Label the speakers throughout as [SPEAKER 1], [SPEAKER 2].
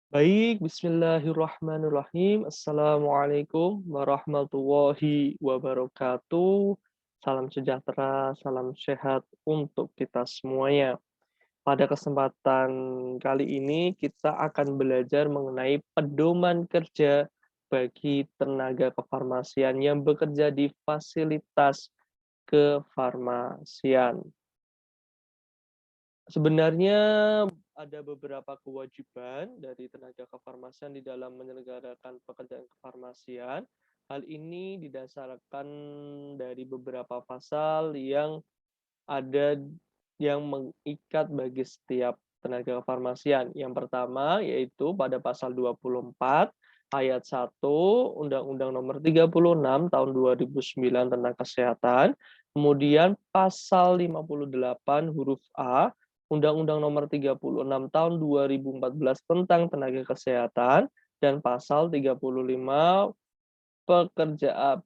[SPEAKER 1] Baik, bismillahirrahmanirrahim. Assalamualaikum warahmatullahi wabarakatuh. Salam sejahtera, salam sehat untuk kita semuanya. Pada kesempatan kali ini kita akan belajar mengenai pedoman kerja bagi tenaga kefarmasian yang bekerja di fasilitas kefarmasian. Sebenarnya ada beberapa kewajiban dari tenaga kefarmasian di dalam menyelenggarakan pekerjaan kefarmasian. Hal ini didasarkan dari beberapa pasal yang ada yang mengikat bagi setiap tenaga kefarmasian. Yang pertama yaitu pada pasal 24 ayat 1 Undang-Undang Nomor 36 Tahun 2009 tentang Kesehatan. Kemudian pasal 58 huruf A Undang-Undang Nomor 36 Tahun 2014 tentang Tenaga Kesehatan dan pasal 35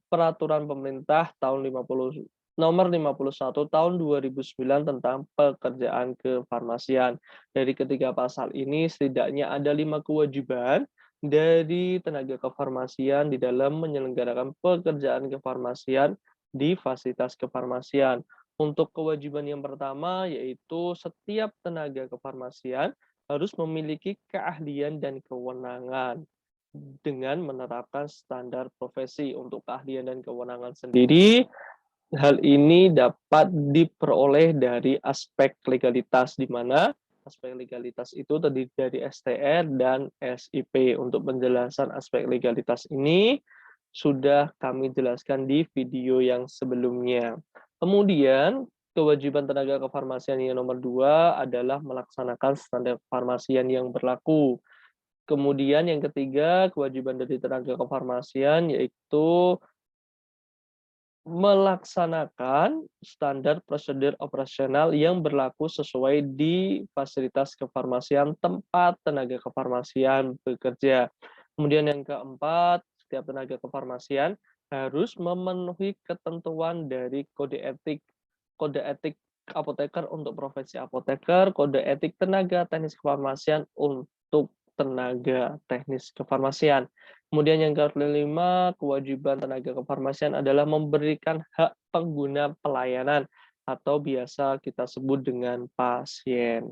[SPEAKER 1] Peraturan Pemerintah tahun 50 Nomor 51 Tahun 2009 tentang Pekerjaan Kefarmasian. Dari ketiga pasal ini setidaknya ada 5 kewajiban dari tenaga kefarmasian di dalam menyelenggarakan pekerjaan kefarmasian di fasilitas kefarmasian. Untuk kewajiban yang pertama yaitu setiap tenaga kefarmasian harus memiliki keahlian dan kewenangan dengan menerapkan standar profesi. Untuk keahlian dan kewenangan sendiri, hal ini dapat diperoleh dari aspek legalitas, di mana aspek legalitas itu terdiri dari STR dan SIP. Untuk penjelasan aspek legalitas ini sudah kami jelaskan di video yang sebelumnya. Kemudian, kewajiban tenaga kefarmasian yang nomor 2 adalah melaksanakan standar kefarmasian yang berlaku. Kemudian yang ketiga, kewajiban dari tenaga kefarmasian yaitu melaksanakan standar prosedur operasional yang berlaku sesuai di fasilitas kefarmasian tempat tenaga kefarmasian bekerja. Kemudian yang keempat, setiap tenaga kefarmasian harus memenuhi ketentuan dari kode etik. Kode etik apoteker untuk profesi apoteker, kode etik tenaga teknis kefarmasian untuk tenaga teknis kefarmasian. Kemudian yang kelima, kewajiban tenaga kefarmasian adalah memberikan hak pengguna pelayanan atau biasa kita sebut dengan pasien.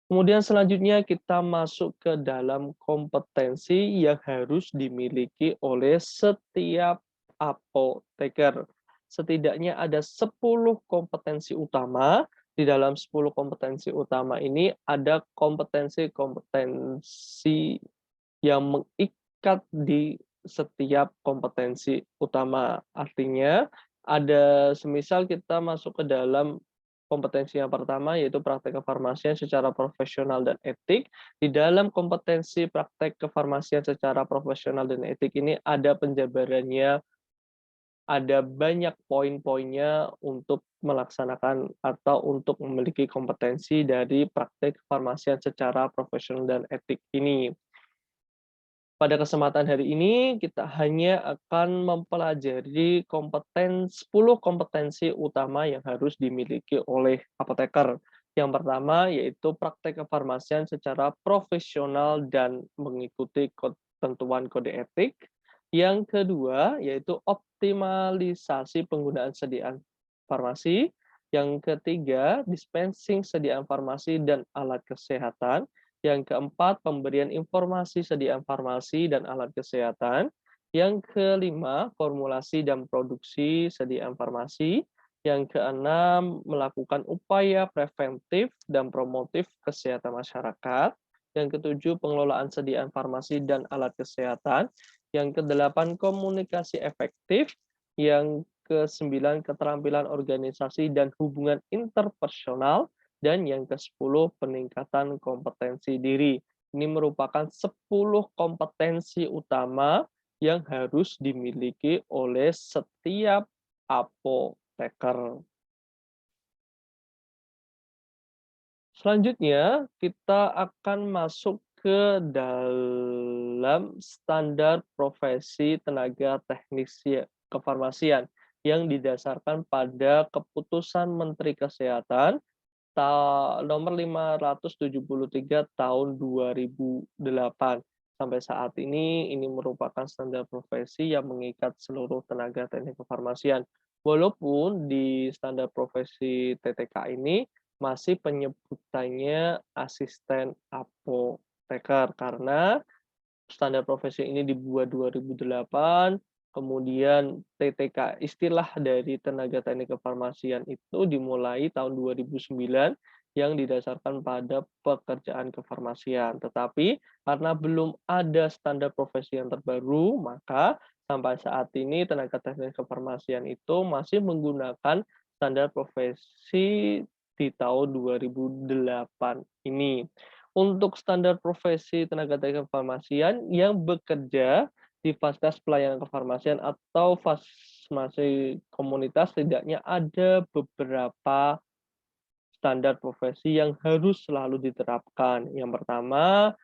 [SPEAKER 1] Kemudian selanjutnya kita masuk ke dalam kompetensi yang harus dimiliki oleh setiap apoteker. Setidaknya ada 10 kompetensi utama. Di dalam 10 kompetensi utama ini ada kompetensi-kompetensi yang mengikat di setiap kompetensi utama. Artinya, ada semisal kita masuk ke dalam kompetensi yang pertama, yaitu praktek kefarmasian secara profesional dan etik. Di dalam kompetensi praktek kefarmasian secara profesional dan etik ini ada penjabarannya, ada banyak poin-poinnya untuk melaksanakan atau untuk memiliki kompetensi dari praktek kefarmasian secara profesional dan etik ini. Pada kesempatan hari ini, kita hanya akan mempelajari 10 kompetensi utama yang harus dimiliki oleh apoteker. Yang pertama yaitu praktek kefarmasian secara profesional dan mengikuti ketentuan kode etik. Yang kedua yaitu optimalisasi penggunaan sediaan farmasi. Yang ketiga, dispensing sediaan farmasi dan alat kesehatan. Yang keempat, pemberian informasi sediaan farmasi dan alat kesehatan. Yang kelima, formulasi dan produksi sediaan farmasi. Yang keenam, melakukan upaya preventif dan promotif kesehatan masyarakat. Yang ketujuh, pengelolaan sediaan farmasi dan alat kesehatan. Yang kedelapan, komunikasi efektif. Yang kesembilan, keterampilan organisasi dan hubungan interpersonal. Dan yang ke-10, peningkatan kompetensi diri. Ini merupakan 10 kompetensi utama yang harus dimiliki oleh setiap apoteker. Selanjutnya, kita akan masuk ke dalam standar profesi tenaga teknis kefarmasian yang didasarkan pada keputusan Menteri Kesehatan Nomor 573 tahun 2008. Sampai saat ini merupakan standar profesi yang mengikat seluruh tenaga teknik kefarmasian. Walaupun di standar profesi TTK ini masih penyebutannya asisten apoteker, karena standar profesi ini dibuat 2008, kemudian TTK, istilah dari tenaga teknik kefarmasian itu dimulai tahun 2009 yang didasarkan pada pekerjaan kefarmasian. Tetapi karena belum ada standar profesi yang terbaru, maka sampai saat ini tenaga teknik kefarmasian itu masih menggunakan standar profesi di tahun 2008 ini. Untuk standar profesi tenaga teknik kefarmasian yang bekerja di Vaskes Pelayanan Kefarmasian atau Fasmasi Komunitas, setidaknya ada beberapa standar profesi yang harus selalu diterapkan. Yang pertama,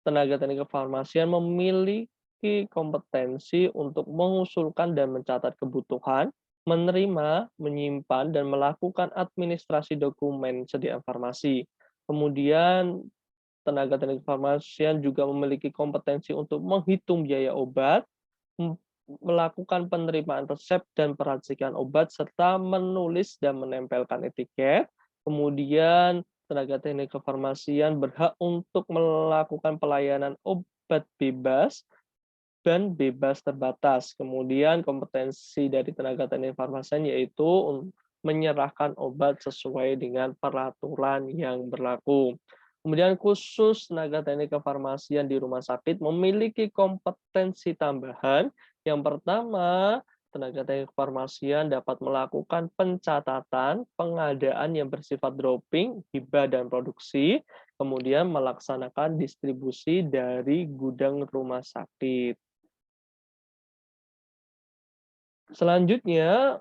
[SPEAKER 1] tenaga teknik kefarmasian memiliki kompetensi untuk mengusulkan dan mencatat kebutuhan, menerima, menyimpan, dan melakukan administrasi dokumen sediaan farmasi. Kemudian tenaga teknik kefarmasian juga memiliki kompetensi untuk menghitung biaya obat, melakukan penerimaan resep dan peracikan obat, serta menulis dan menempelkan etiket. Kemudian tenaga teknik kefarmasian berhak untuk melakukan pelayanan obat bebas dan bebas terbatas. Kemudian kompetensi dari tenaga teknik kefarmasian yaitu menyerahkan obat sesuai dengan peraturan yang berlaku. Kemudian khusus tenaga teknik kefarmasian di rumah sakit memiliki kompetensi tambahan. Yang pertama, tenaga teknik kefarmasian dapat melakukan pencatatan pengadaan yang bersifat dropping, hibah, dan produksi, kemudian melaksanakan distribusi dari gudang rumah sakit. Selanjutnya,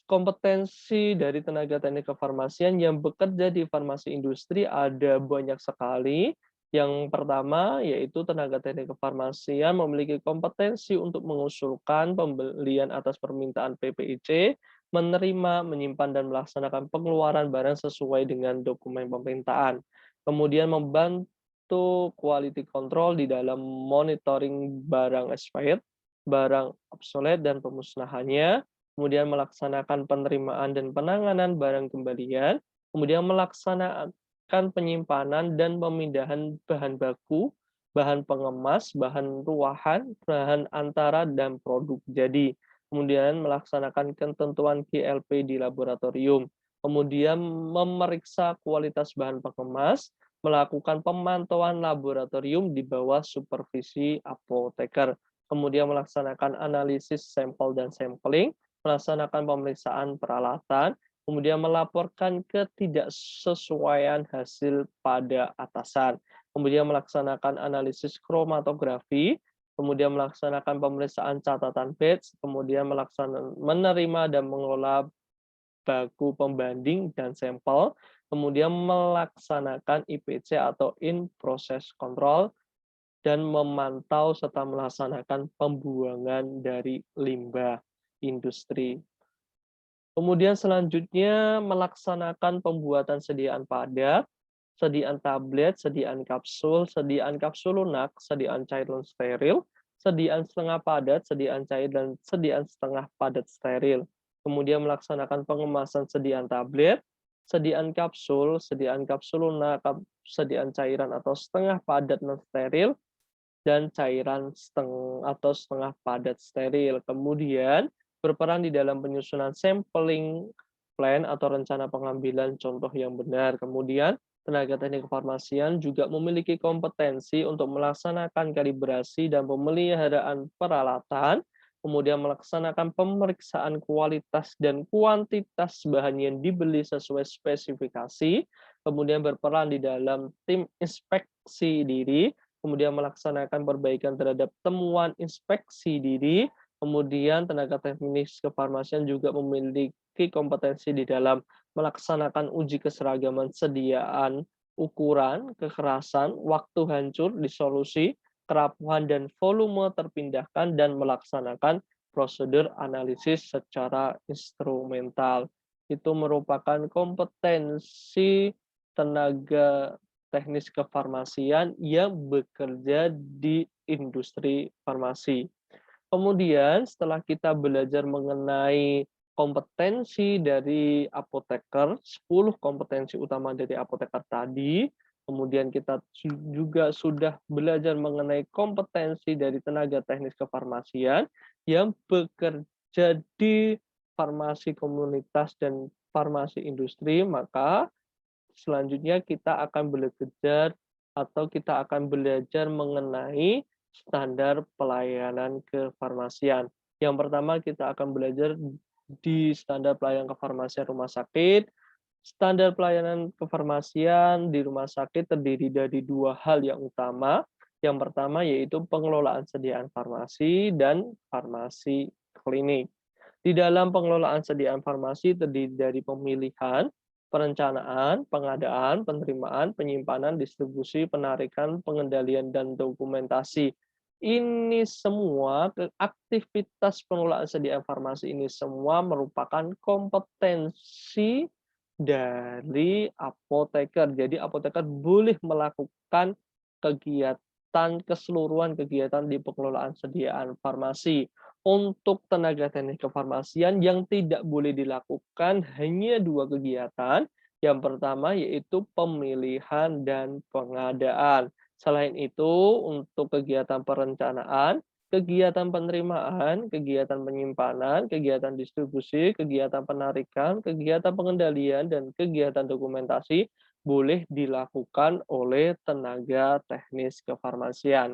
[SPEAKER 1] kompetensi dari tenaga teknik kefarmasian yang bekerja di farmasi industri ada banyak sekali. Yang pertama yaitu tenaga teknik kefarmasian memiliki kompetensi untuk mengusulkan pembelian atas permintaan PPIC, menerima, menyimpan, dan melaksanakan pengeluaran barang sesuai dengan dokumen permintaan. Kemudian membantu quality control di dalam monitoring barang expired, barang obsolete, dan pemusnahannya, kemudian melaksanakan penerimaan dan penanganan barang kembalian, kemudian melaksanakan penyimpanan dan pemindahan bahan baku, bahan pengemas, bahan ruahan, bahan antara, dan produk jadi. Kemudian melaksanakan ketentuan GLP di laboratorium. Kemudian memeriksa kualitas bahan pengemas, melakukan pemantauan laboratorium di bawah supervisi apoteker. Kemudian melaksanakan analisis sampel dan sampling, melaksanakan pemeriksaan peralatan, kemudian melaporkan ketidaksesuaian hasil pada atasan, kemudian melaksanakan analisis kromatografi, kemudian melaksanakan pemeriksaan catatan batch, kemudian menerima dan mengelola baku pembanding dan sampel, kemudian melaksanakan IPC atau in process control, dan memantau serta melaksanakan pembuangan dari limbah industri. Kemudian selanjutnya melaksanakan pembuatan sediaan padat, sediaan tablet, sediaan kapsul lunak, sediaan cairan steril, sediaan setengah padat, sediaan cair, dan sediaan setengah padat steril. Kemudian melaksanakan pengemasan sediaan tablet, sediaan kapsul lunak, sediaan cairan atau setengah padat non steril, dan cairan setengah padat steril. Kemudian berperan di dalam penyusunan sampling plan atau rencana pengambilan contoh yang benar. Kemudian tenaga teknik kefarmasian juga memiliki kompetensi untuk melaksanakan kalibrasi dan pemeliharaan peralatan, kemudian melaksanakan pemeriksaan kualitas dan kuantitas bahan yang dibeli sesuai spesifikasi, kemudian berperan di dalam tim inspeksi diri, kemudian melaksanakan perbaikan terhadap temuan inspeksi diri, kemudian tenaga teknis kefarmasian juga memiliki kompetensi di dalam melaksanakan uji keseragaman sediaan, ukuran, kekerasan, waktu hancur, disolusi, kerapuhan, dan volume terpindahkan, dan melaksanakan prosedur analisis secara instrumental. itu merupakan kompetensi tenaga teknis kefarmasian yang bekerja di industri farmasi. Kemudian setelah kita belajar mengenai kompetensi dari apoteker, 10 kompetensi utama dari apoteker tadi, kemudian kita juga sudah belajar mengenai kompetensi dari tenaga teknis kefarmasian yang bekerja di farmasi komunitas dan farmasi industri, maka selanjutnya kita akan belajar atau kita akan belajar mengenai standar pelayanan kefarmasian. Yang pertama kita akan belajar di standar pelayanan kefarmasian rumah sakit. Standar pelayanan kefarmasian di rumah sakit terdiri dari dua hal yang utama. Yang pertama yaitu pengelolaan sediaan farmasi dan farmasi klinik. Di dalam pengelolaan sediaan farmasi terdiri dari pemilihan, perencanaan, pengadaan, penerimaan, penyimpanan, distribusi, penarikan, pengendalian, dan dokumentasi. Ini semua aktivitas pengelolaan sediaan farmasi ini semua merupakan kompetensi dari apoteker. Jadi apoteker boleh melakukan keseluruhan kegiatan di pengelolaan sediaan farmasi. Untuk tenaga teknik kefarmasian yang tidak boleh dilakukan hanya dua kegiatan. Yang pertama yaitu pemilihan dan pengadaan. Selain itu, untuk kegiatan perencanaan, kegiatan penerimaan, kegiatan penyimpanan, kegiatan distribusi, kegiatan penarikan, kegiatan pengendalian, dan kegiatan dokumentasi boleh dilakukan oleh tenaga teknis kefarmasian.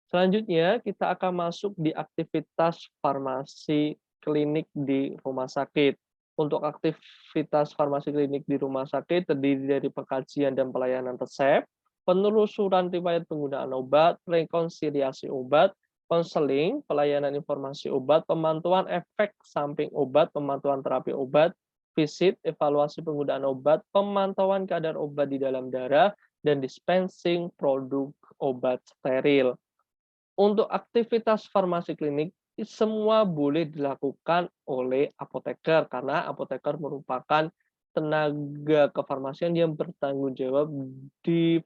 [SPEAKER 1] Selanjutnya, kita akan masuk di aktivitas farmasi klinik di rumah sakit. Untuk aktivitas farmasi klinik di rumah sakit terdiri dari pengkajian dan pelayanan resep, penelusuran riwayat penggunaan obat, rekonsiliasi obat, konseling, pelayanan informasi obat, pemantauan efek samping obat, pemantauan terapi obat, visit, evaluasi penggunaan obat, pemantauan kadar obat di dalam darah, dan dispensing produk obat steril. Untuk aktivitas farmasi klinik, semua boleh dilakukan oleh apoteker, karena apoteker merupakan tenaga kefarmasian yang bertanggung jawab di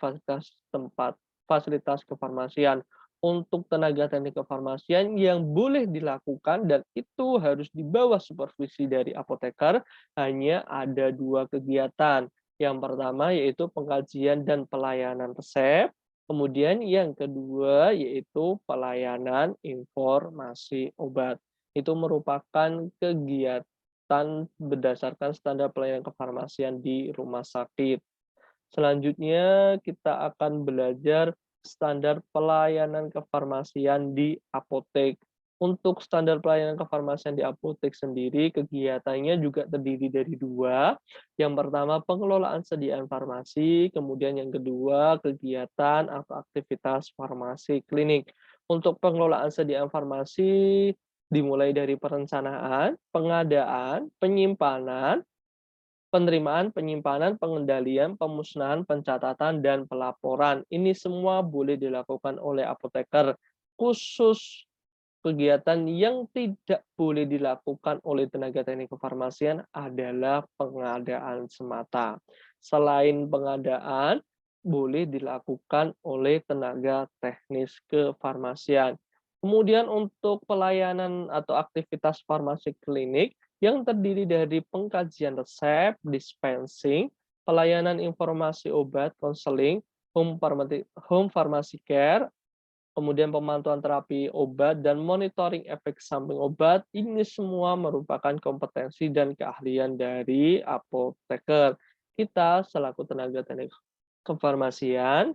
[SPEAKER 1] fasilitas kefarmasian. Untuk tenaga teknik kefarmasian yang boleh dilakukan dan itu harus di bawah supervisi dari apoteker, hanya ada dua kegiatan. Yang pertama yaitu pengkajian dan pelayanan resep. Kemudian yang kedua yaitu pelayanan informasi obat. Itu merupakan kegiatan berdasarkan standar pelayanan kefarmasian di rumah sakit. Selanjutnya kita akan belajar standar pelayanan kefarmasian di apotek. Untuk standar pelayanan kefarmasian di apotek sendiri, kegiatannya juga terdiri dari dua. Yang pertama, pengelolaan sediaan farmasi, kemudian yang kedua, kegiatan atau aktivitas farmasi klinik. Untuk pengelolaan sediaan farmasi, dimulai dari perencanaan, pengadaan, penyimpanan, penerimaan, penyimpanan, pengendalian, pemusnahan, pencatatan, dan pelaporan. Ini semua boleh dilakukan oleh apoteker. Khusus kegiatan yang tidak boleh dilakukan oleh tenaga teknik kefarmasian adalah pengadaan semata. Selain pengadaan, boleh dilakukan oleh tenaga teknis kefarmasian. Kemudian untuk pelayanan atau aktivitas farmasi klinik, yang terdiri dari pengkajian resep, dispensing, pelayanan informasi obat, konseling, home pharmacy care, kemudian pemantauan terapi obat, dan monitoring efek samping obat. Ini semua merupakan kompetensi dan keahlian dari apoteker. Kita selaku tenaga teknik kefarmasian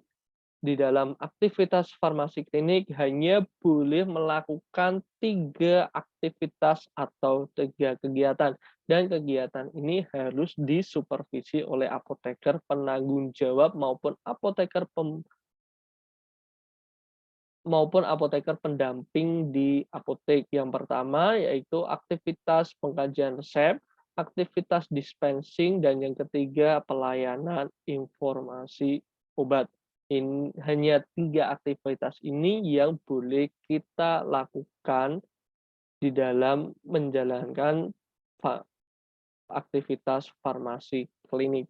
[SPEAKER 1] di dalam aktivitas farmasi klinik hanya boleh melakukan 3 aktivitas atau 3 kegiatan. Dan kegiatan ini harus disupervisi oleh apoteker penanggung jawab maupun apoteker pendamping di apotek. Yang pertama yaitu aktivitas pengkajian resep, aktivitas dispensing, dan yang ketiga pelayanan informasi obat. Hanya 3 aktivitas ini yang boleh kita lakukan di dalam menjalankan aktivitas farmasi klinik.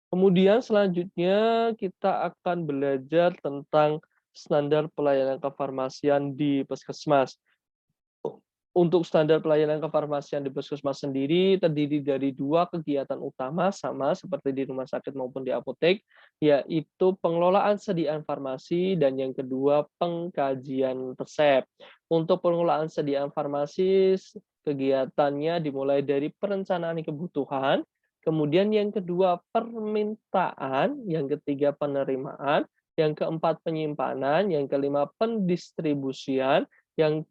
[SPEAKER 1] Kemudian selanjutnya kita akan belajar tentang standar pelayanan kefarmasian di puskesmas. Untuk standar pelayanan kefarmasian di puskesmas sendiri terdiri dari 2 kegiatan utama sama seperti di rumah sakit maupun di apotek, yaitu pengelolaan sediaan farmasi dan yang kedua pengkajian resep. Untuk pengelolaan sediaan farmasi kegiatannya dimulai dari perencanaan kebutuhan, kemudian yang kedua permintaan, yang ketiga penerimaan, yang keempat penyimpanan, yang kelima pendistribusian, yang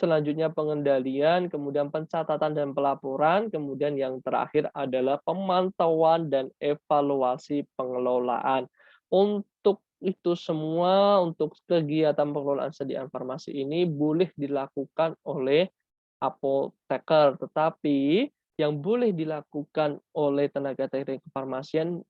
[SPEAKER 1] selanjutnya pengendalian, kemudian pencatatan dan pelaporan, kemudian yang terakhir adalah pemantauan dan evaluasi pengelolaan. Untuk itu semua, untuk kegiatan pengelolaan sediaan farmasi ini boleh dilakukan oleh apoteker, tetapi yang boleh dilakukan oleh tenaga teknik kefarmasian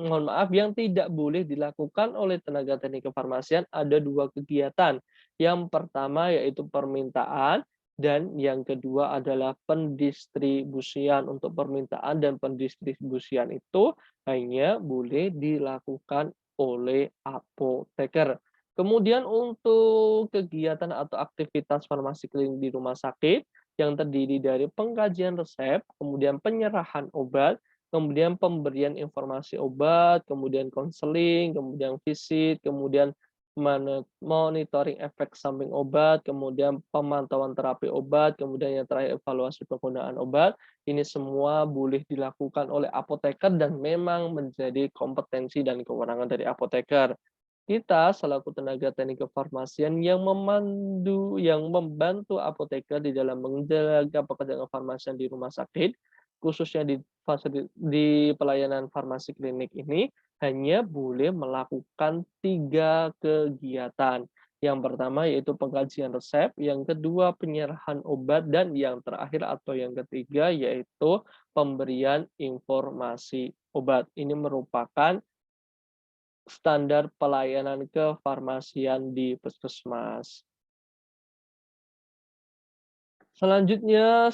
[SPEAKER 1] mohon maaf, yang tidak boleh dilakukan oleh tenaga teknik kefarmasian ada 2 kegiatan. Yang pertama yaitu permintaan dan yang kedua adalah pendistribusian. Untuk permintaan dan pendistribusian itu hanya boleh dilakukan oleh apoteker. Kemudian untuk kegiatan atau aktivitas farmasi klinik di rumah sakit yang terdiri dari pengkajian resep, kemudian penyerahan obat, kemudian pemberian informasi obat, kemudian konseling, kemudian visit, kemudian monitoring efek samping obat, kemudian pemantauan terapi obat, kemudian yang terakhir evaluasi penggunaan obat. Ini semua boleh dilakukan oleh apoteker dan memang menjadi kompetensi dan kewenangan dari apoteker. Kita selaku tenaga teknik kefarmasian yang membantu apoteker di dalam menjaga pekerjaan kefarmasian di rumah sakit, khususnya di pelayanan farmasi klinik ini, hanya boleh melakukan 3 kegiatan. Yang pertama yaitu pengkajian resep, yang kedua penyerahan obat, dan yang terakhir atau yang ketiga yaitu pemberian informasi obat. Ini merupakan standar pelayanan kefarmasian di puskesmas. Selanjutnya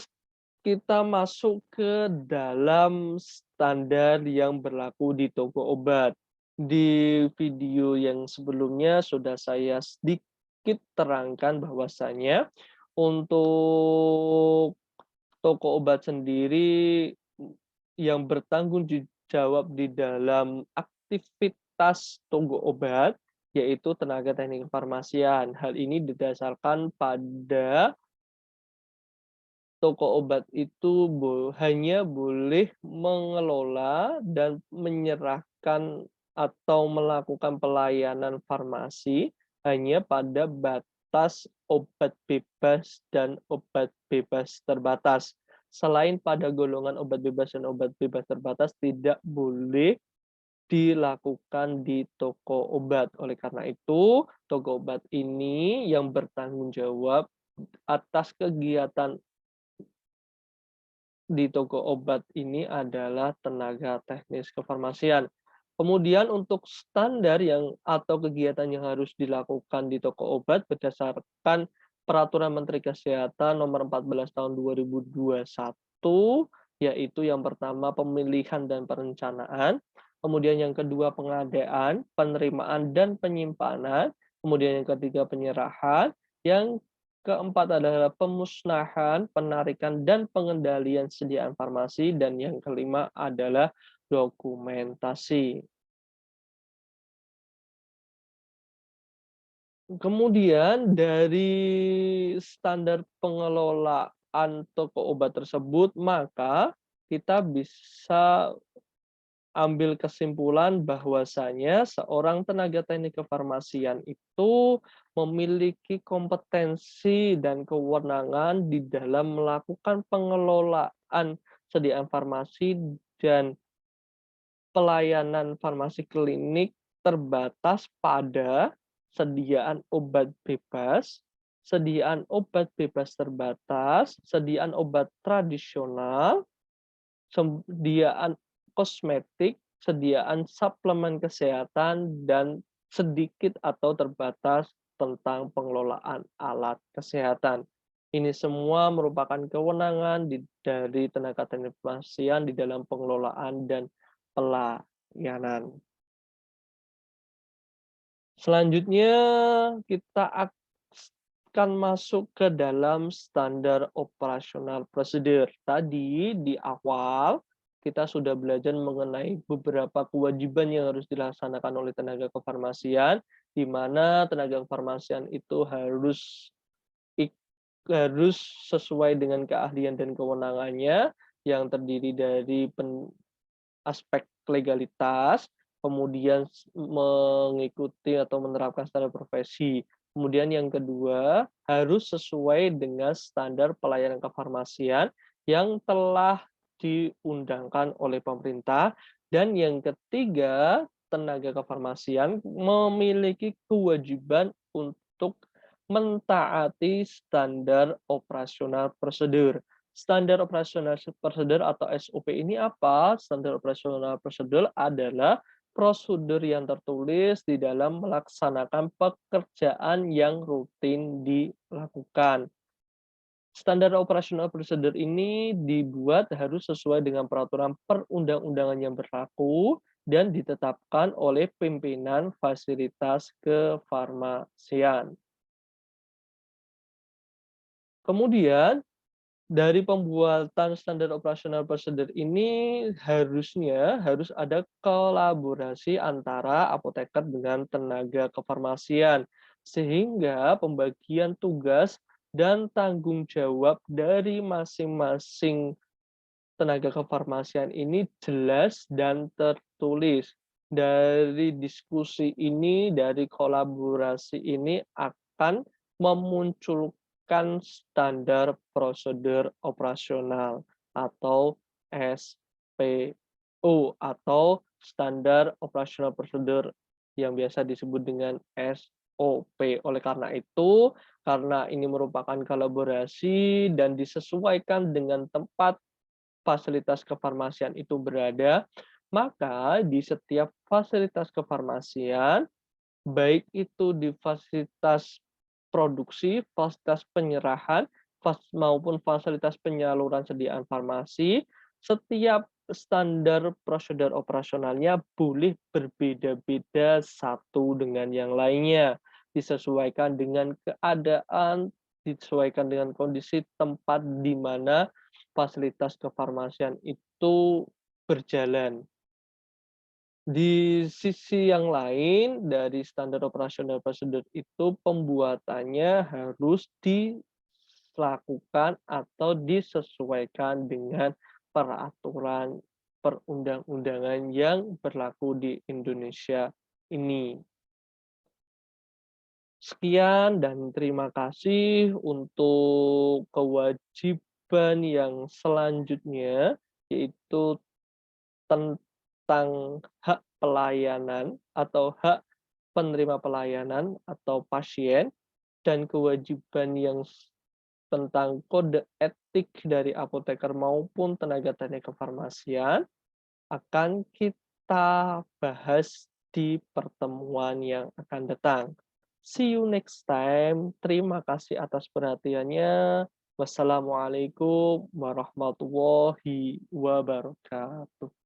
[SPEAKER 1] kita masuk ke dalam standar yang berlaku di toko obat. Di video yang sebelumnya sudah saya sedikit terangkan bahwasanya untuk toko obat sendiri yang bertanggung jawab di dalam aktivitas toko obat yaitu tenaga teknik kefarmasian. Hal ini didasarkan pada toko obat itu hanya boleh mengelola dan menyerahkan atau melakukan pelayanan farmasi hanya pada batas obat bebas dan obat bebas terbatas. Selain pada golongan obat bebas dan obat bebas terbatas tidak boleh dilakukan di toko obat. Oleh karena itu, toko obat ini yang bertanggung jawab atas kegiatan di toko obat ini adalah tenaga teknis kefarmasian. Kemudian untuk standar atau kegiatan yang harus dilakukan di toko obat berdasarkan Peraturan Menteri Kesehatan Nomor 14 Tahun 2021, yaitu yang pertama pemilihan dan perencanaan, kemudian yang kedua pengadaan, penerimaan dan penyimpanan, kemudian yang ketiga penyerahan, yang keempat adalah pemusnahan, penarikan, dan pengendalian sediaan farmasi, dan yang kelima adalah dokumentasi. Kemudian dari standar pengelolaan toko obat tersebut, maka kita bisa ambil kesimpulan bahwasanya seorang tenaga teknik kefarmasian itu memiliki kompetensi dan kewenangan di dalam melakukan pengelolaan sediaan farmasi dan pelayanan farmasi klinik terbatas pada sediaan obat bebas, sediaan obat bebas terbatas, sediaan obat tradisional, sediaan kosmetik, sediaan suplemen kesehatan, dan sedikit atau terbatas tentang pengelolaan alat kesehatan. Ini semua merupakan kewenangan dari tenaga teknik kefarmasian di dalam pengelolaan dan pelayanan. Selanjutnya kita akan masuk ke dalam standar operasional prosedur. Tadi di awal kita sudah belajar mengenai beberapa kewajiban yang harus dilaksanakan oleh tenaga kefarmasian, di mana tenaga kefarmasian itu ik harus sesuai dengan keahlian dan kewenangannya yang terdiri dari aspek legalitas, kemudian mengikuti atau menerapkan standar profesi. Kemudian yang kedua, harus sesuai dengan standar pelayanan kefarmasian yang telah diundangkan oleh pemerintah. Dan yang ketiga, tenaga kefarmasian memiliki kewajiban untuk mentaati standar operasional prosedur. Standar operasional prosedur atau SOP ini apa? Standar operasional prosedur adalah prosedur yang tertulis di dalam melaksanakan pekerjaan yang rutin dilakukan. Standar operasional prosedur ini dibuat harus sesuai dengan peraturan perundang-undangan yang berlaku dan ditetapkan oleh pimpinan fasilitas kefarmasian. Kemudian dari pembuatan standar operasional prosedur ini harus ada kolaborasi antara apoteker dengan tenaga kefarmasian, sehingga pembagian tugas dan tanggung jawab dari masing-masing tenaga kefarmasian ini jelas dan tertulis. Dari diskusi ini, dari kolaborasi ini akan memunculkan standar prosedur operasional atau SPO atau standar operasional prosedur yang biasa disebut dengan SOP. Oleh karena itu, karena ini merupakan kolaborasi dan disesuaikan dengan tempat fasilitas kefarmasian itu berada, maka di setiap fasilitas kefarmasian, baik itu di fasilitas produksi, fasilitas penyerahan, maupun fasilitas penyaluran sediaan farmasi, setiap standar prosedur operasionalnya boleh berbeda-beda satu dengan yang lainnya, disesuaikan dengan keadaan, disesuaikan dengan kondisi tempat di mana fasilitas kefarmasian itu berjalan. Di sisi yang lain, dari standar operasional prosedur itu pembuatannya harus dilakukan atau disesuaikan dengan peraturan perundang-undangan yang berlaku di Indonesia ini. Sekian dan terima kasih untuk kewajiban yang selanjutnya, yaitu tentang hak pelayanan atau hak penerima pelayanan atau pasien, dan kewajiban yang tentang kode etik dari apoteker maupun tenaga teknik kefarmasian akan kita bahas di pertemuan yang akan datang. See you next time. Terima kasih atas perhatiannya. Wassalamualaikum warahmatullahi wabarakatuh.